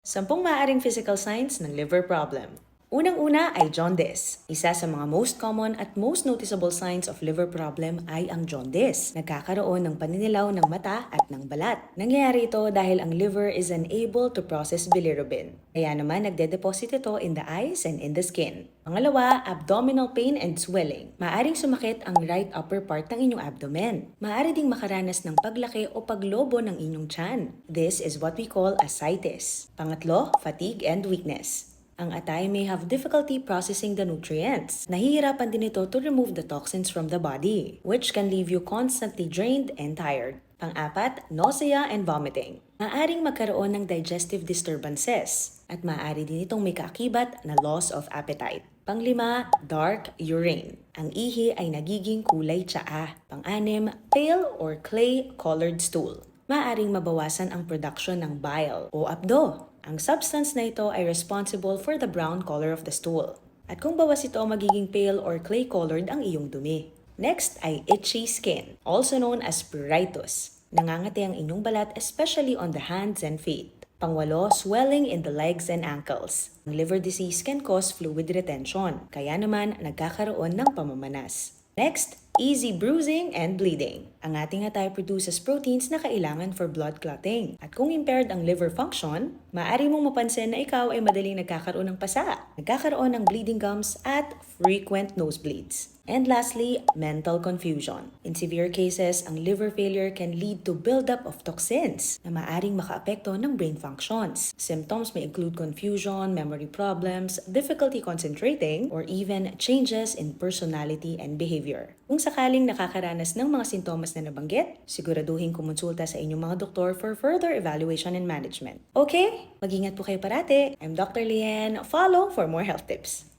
Sampung maaaring physical signs ng liver problem. Unang-una ay jaundice. Isa sa mga most common at most noticeable signs of liver problem ay ang jaundice. Nagkakaroon ng paninilaw ng mata at ng balat. Nangyayari ito dahil ang liver is unable to process bilirubin. Kaya naman nagde-deposit ito in the eyes and in the skin. Pangalawa, abdominal pain and swelling. Maaring sumakit ang right upper part ng inyong abdomen. Maaari ding makaranas ng paglaki o paglobo ng inyong tiyan. This is what we call ascites. Pangatlo, fatigue and weakness. Ang atay may have difficulty processing the nutrients. Nahihirapan din ito to remove the toxins from the body, which can leave you constantly drained and tired. Pang-apat, nausea and vomiting. Maaring magkaroon ng digestive disturbances at maaari din itong may kaakibat na loss of appetite. Panglima, dark urine. Ang ihi ay nagiging kulay tsaa. Pang-anim, pale or clay-colored stool. Maaring mabawasan ang production ng bile o abdo. Ang substance na ito ay responsible for the brown color of the stool. At kung bawas ito, magiging pale or clay-colored ang iyong dumi. Next ay itchy skin, also known as pruritus. Nangangati ang inyong balat especially on the hands and feet. Pangwalo, swelling in the legs and ankles. Ang liver disease can cause fluid retention, kaya naman nagkakaroon ng pamamanas. Next, easy bruising and bleeding. Ang ating atay produces proteins na kailangan for blood clotting. At kung impaired ang liver function, maaari mong mapansin na ikaw ay madaling nagkakaroon ng pasa, nagkakaroon ng bleeding gums at frequent nosebleeds. And lastly, mental confusion. In severe cases, ang liver failure can lead to buildup of toxins na maaring makaapekto ng brain functions. Symptoms may include confusion, memory problems, difficulty concentrating, or even changes in personality and behavior. Kung sakaling nakakaranas ng mga sintomas na nabanggit, siguraduhin kumonsulta sa inyong mga doktor for further evaluation and management. Okay? Mag-ingat po kayo parate. I'm Dr. Lian. Follow for more health tips.